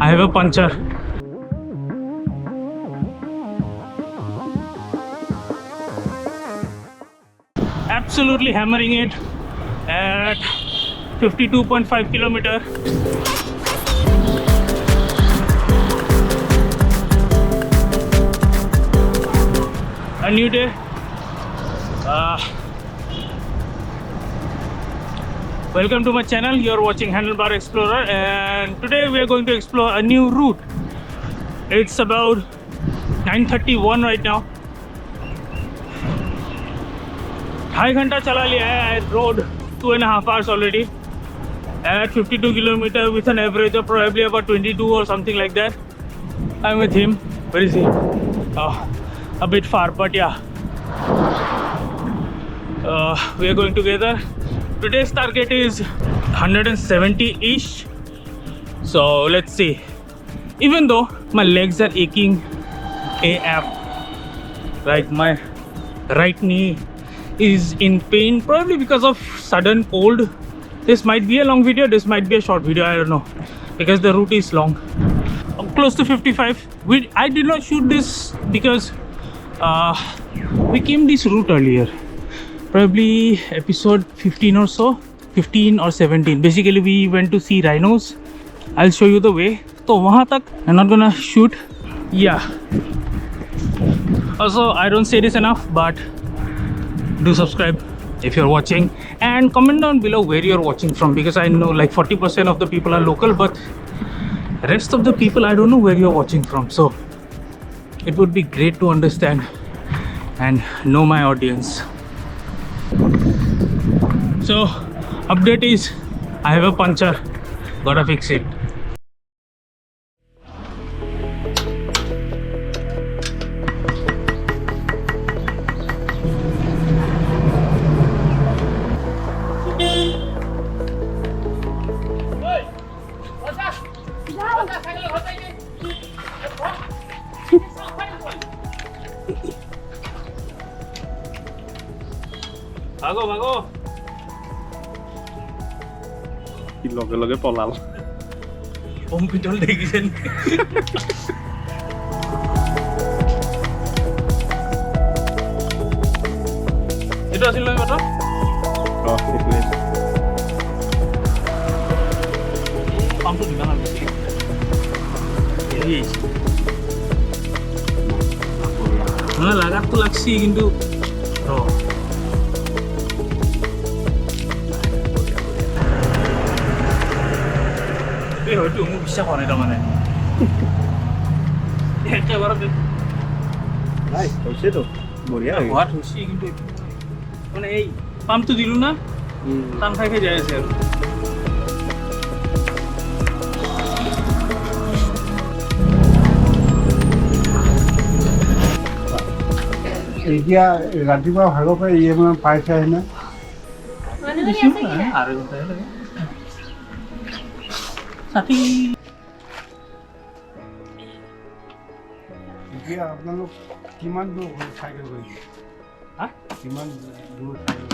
I have a puncture. Absolutely hammering it at 52.5 kilometer. A new day. Welcome to my channel. You are watching Handlebar Explorer, and today we are going to explore a new route. It's about 9:31 right now. 2.5 घंटा चला लिया है. I rode 2.5 hours already at 52 kilometer with an average of probably about 22 or something like that. I'm with him. Where is he? A bit far, but yeah. We are going together. Today's target is 170-ish. So let's see. Even though my legs are aching AF, like my right knee is in pain, probably because of sudden cold. This might be a long video, this might be a short video, I don't know, because the route is long. Close to 55. I did not shoot this because we came this route earlier, probably episode 15 or so, 15 or 17. Basically we went to see rhinos. I'll show you the way. So wahan tak I'm not gonna shoot. Yeah, also I don't say this enough, but do subscribe if you're watching, and comment down below where you're watching from, because I know like 40% of the people are local, but rest of the people I don't know where you're watching from. So it would be great to understand and know my audience. So update is I have a puncture, gotta fix it. ভাগো ভাগো কি লগে লগে পলাল computer দেখিছেন এটা আছিল না কথা পাম্পটো দিবা না বেশি এই না লাগাত তো লাগছি কিন্তু হয়তো মোৰ বিশ্বাস হোৱা নাই তাৰমানে একেবাৰে নাই হৈছেতো বঢ়িয়া হোৱাত হৈছে, কিন্তু মানে এই পাম্পটো দিলোঁ না টান খাই খাই যাই আছে আৰু এতিয়া ৰাতিপুৱা ভাগৰ পৰা মানে পাইছে আহিলে আৰু ঘণ্টাহে লাগে 60। এতিয়া আপোনালোক কিমান দূৰ চাইকেল কৰিছে? কিমান দূৰ চাইকেল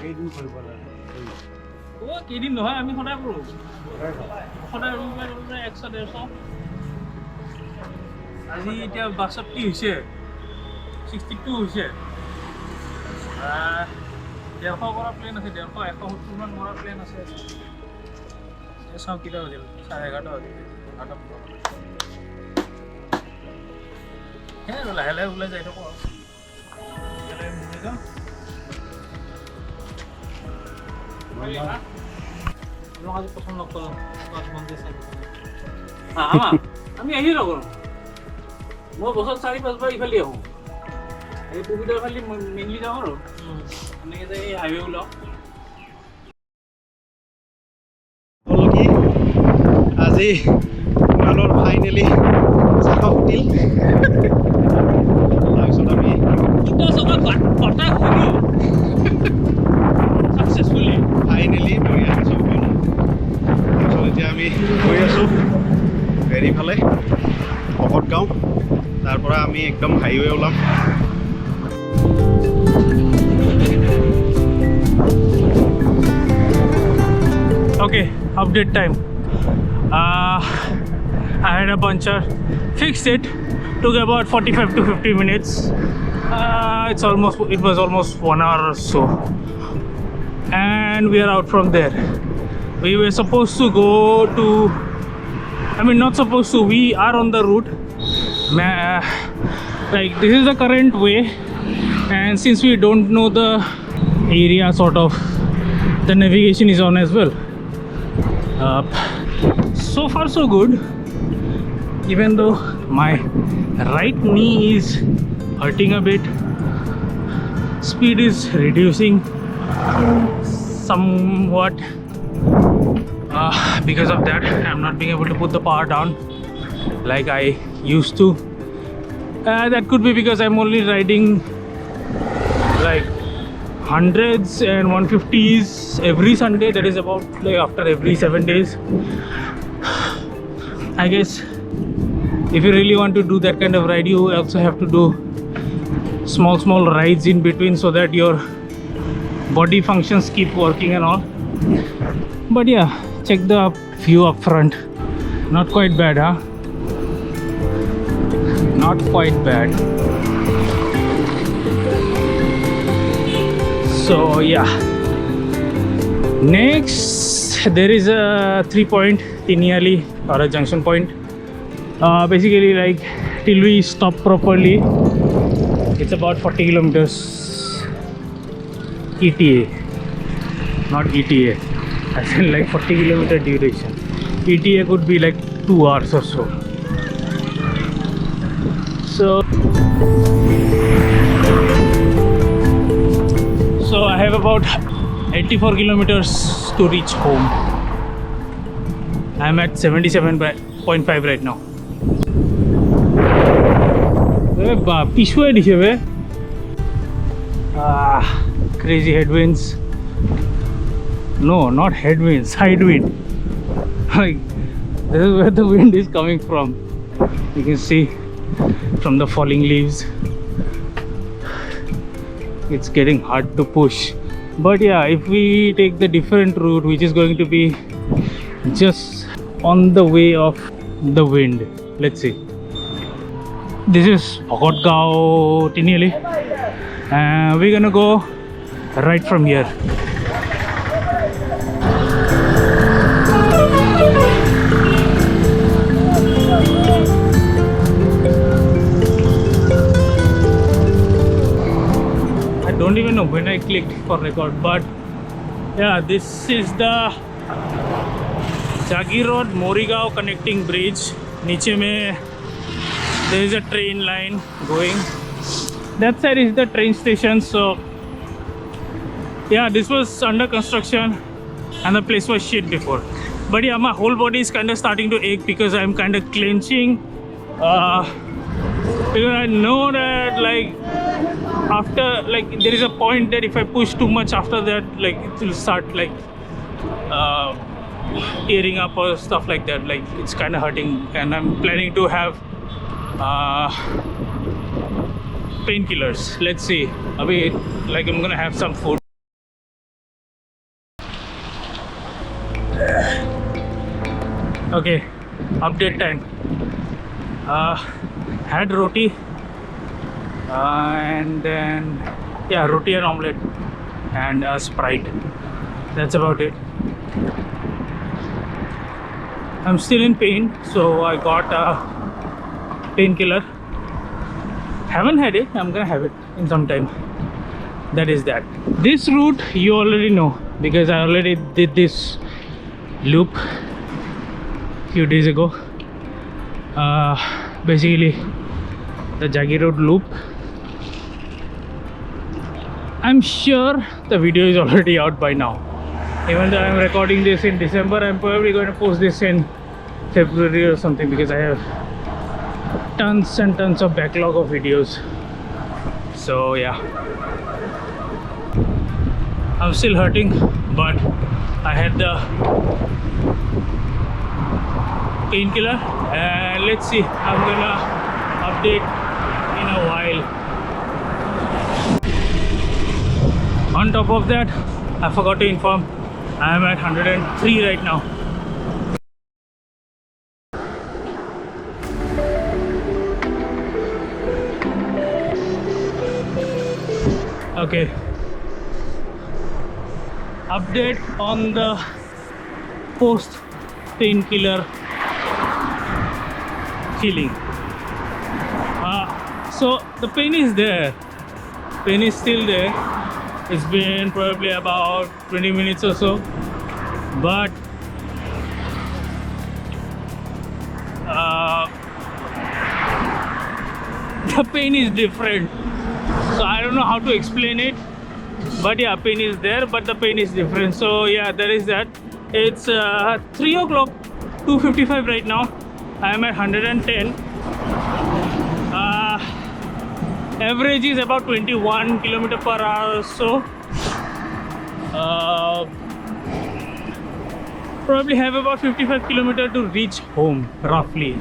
কেইদিন কৰিব লাগে? কেইদিন নহয়, আমি সদায় কৰোঁ, সদায় ৰবিবাৰে 100-150। আজি এতিয়া 62 হৈছে, 62 হৈছে। 150 কৰা প্লেন আছে, 150-170 মান মৰা প্লেন আছে। চাওঁ কেইটা বাজিল, 11:30 বাজিল। সেই আৰু লাহে লাহে ওলাই যাই থাকোঁ আৰু আজি পচন্দ নকৰোঁ। আমি আহি নকৰোঁ, মই বছৰত 4-5 বাৰ ইফালে আহোঁ। এই পবিতৰ ফালে মেইনলি যাওঁ আৰু এনেকৈ যে এই হাইৱে ওলাওঁ। আজি ইমানৰ ফাইনেলি চাকা ফুটিল, তাৰপিছত আমি ছাকচেছফুলি ফাইনেলি বঢ়িয়া চবখন। তাৰপিছত এতিয়া আমি গৈ আছোঁ হেৰিফালে ভকত গাঁও, তাৰ পৰা আমি একদম হাইৱে ওলাম। Okay, update time. I had a puncture, fixed it, took about 45 to 50 minutes. It was almost 1 hour or so, and we are out from there. We were supposed to go to, not supposed to, we are on the route. Like, this is the current way, and since we don't know the area, sort of, the navigation is on as well. So far so good, even though my right knee is hurting a bit. Speed is reducing somewhat. Because of that, I'm not being able to put the power down like I used to. That could be because I'm only riding like hundreds and 150s every Sunday. That is about like after every 7 days. I guess if you really want to do that kind of ride, you also have to do small rides in between so that your body functions keep working and all. But yeah, check the view up front. Not quite bad, huh? Not quite bad. So yeah, next there is a 3-point Tiniali, or a junction point. Basically, like, till we stop properly, it's about 40 kilometers ETA, not ETA. I feel like 40 kilometer duration. ETA could be like 2 hours or so. So I have about 84 kilometers to reach home. I'm at 77.5 right now. Crazy headwinds. No, not headwinds, side wind. Like, this is where the wind is coming from. You can see from the falling leaves. It's getting hard to push. But yeah, if we take the different route, which is going to be just on the way of the wind, let's see. This is Bhagotgaon Tiniali, and we're gonna go right from here. I don't even know when I clicked for record, but yeah, this is the Jagir Road Morigaon connecting bridge. Niche mein there is a train line going. That side is the train station. So yeah, this was under construction and the place was shit before. But yeah, my whole body is kind of starting to ache because I'm kind of clenching, because I know that, like, after, like, there is a point that if I push too much after that, like, it will start like tearing up or stuff like that. Like, it's kind of hurting, and I'm planning to have painkillers. Let's see. Like, I'm gonna have some food. Okay, update time. Had roti, and then yeah, roti and omelette and a Sprite. That's about it. I'm still in pain, so I got a painkiller. Haven't had it. I'm gonna have it in some time. That is that. This route you already know because I already did this loop few days ago. Basically the Jagir Road loop. I'm sure the video is already out by now. Even though I'm recording this in December, I'm probably going to post this in February or something because I have tons and tons of backlog of videos. So yeah, I'm still hurting, but I had the painkiller, and let's see, I'm gonna update in a while. On top of that, I forgot to inform, I am at 103 right now. Okay. Update on the post painkiller feeling. So the pain is there. Pain is still there. It's been probably about 20 minutes or so, but the pain is different. So I don't know how to explain it, but yeah, pain is there, but the pain is different. So yeah, there is that. It's 3 o'clock, 2:55 right now. I am at 110. Average is about 21 km per hour or so. Probably have about 55 km to reach home roughly.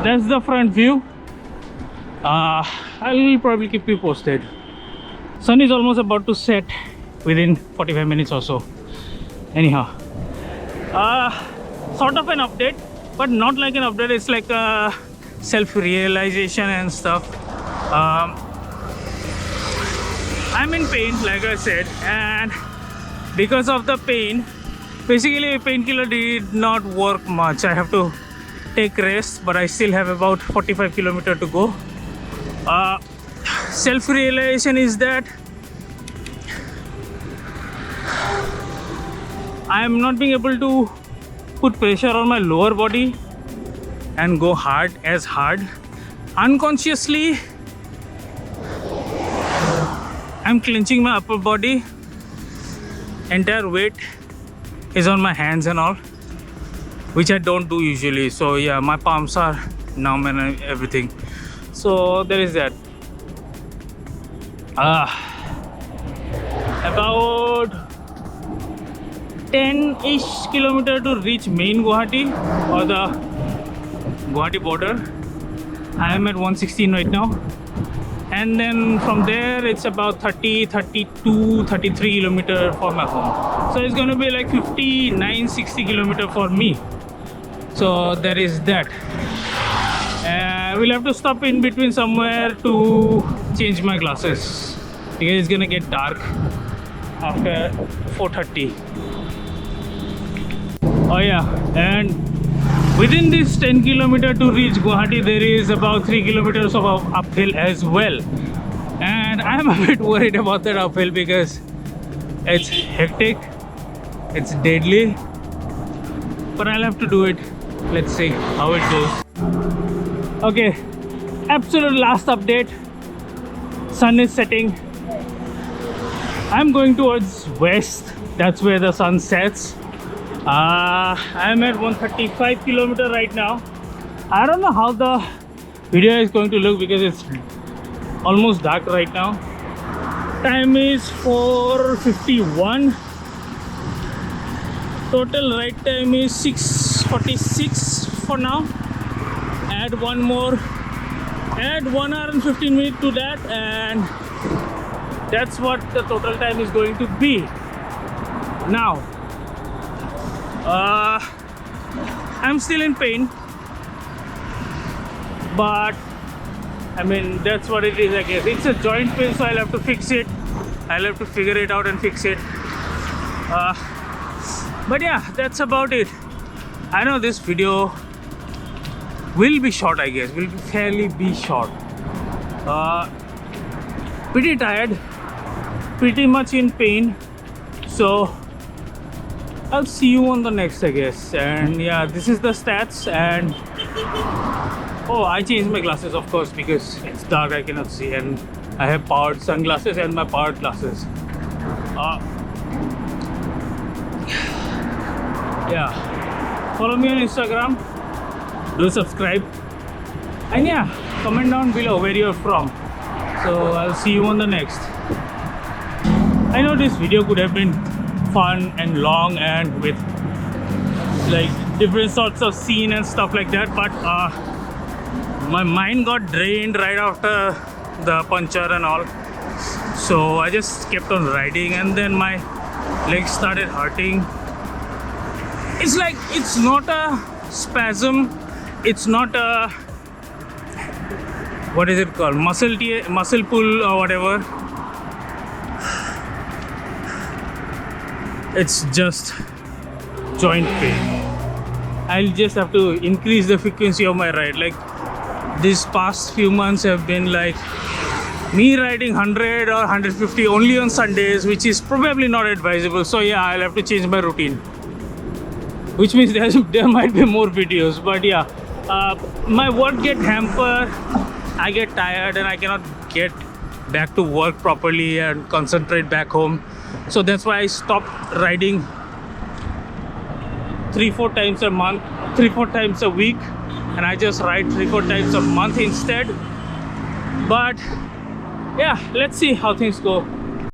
That's the front view. I'll probably keep you posted. Sun is almost about to set within 45 minutes or so. Anyhow, sort of an update, but not like an update. It's like a self-realization and stuff. I'm in pain, like I said, and because of the pain, basically painkiller did not work much. I have to take rest, but I still have about 45 km to go. Self-realization is that I am not being able to put pressure on my lower body and go as hard. Unconsciously, I'm clenching my upper body. Entire weight is on my hands and all, which I don't do usually. So yeah, my palms are numb and everything. So there is that. About 10-ish km to reach main Guwahati or the Guwahati border. I am at 116 right now, and then from there it's about 30, 32, 33 km for my home. So it's going to be like 59, 60 km for me. So there is that. We'll have to stop in between somewhere to change my glasses because it's gonna get dark after 4:30. Oh yeah, and within this 10 km to reach Guwahati, there is about 3 km of uphill as well, and I'm a bit worried about that uphill because it's hectic, it's deadly, but I'll have to do it. Let's see how it goes. Okay, absolute last update. Sun is setting. I'm going towards west. That's where the sun sets. I'm at 135 km right now. I don't know how the video is going to look because it's almost dark right now. Time is 4:51. Total ride time is 6:46 for now. Add 1 hour and 15 minutes to that, and that's what the total time is going to be. Now I'm still in pain, but I mean that's what it is, I guess. It's a joint pain, so I'll have to fix it. I'll have to figure it out and fix it. But yeah, that's about it. I know this video will be short, I guess. Will fairly be short. Pretty tired, pretty much in pain. So I'll see you on the next, I guess. And yeah, this is the stats. And oh, I changed my glasses, of course, because it's dark, I cannot see, and I have powered sunglasses and my powered glasses. Yeah, follow me on Instagram, do subscribe, and yeah, comment down below where you're from. So I'll see you on the next. I know this video could have been fun and long and with like different sorts of scene and stuff like that, but my mind got drained right after the puncture and all, so I just kept on riding, and then my legs started hurting. It's like, it's not a spasm, it's not a, what is it called, muscle pull or whatever. it's just joint pain. I'll just have to increase the frequency of my ride. Like these past few months have been like me riding 100 or 150 only on Sundays, which is probably not advisable. So yeah, I'll have to change my routine, which means there might be more videos. But yeah, my work get hampered, I get tired and I cannot get back to work properly and concentrate back home. So that's why I stopped riding 3-4 times a month, 3-4 times a week, and I just ride 3-4 times a month instead. But yeah, let's see how things go.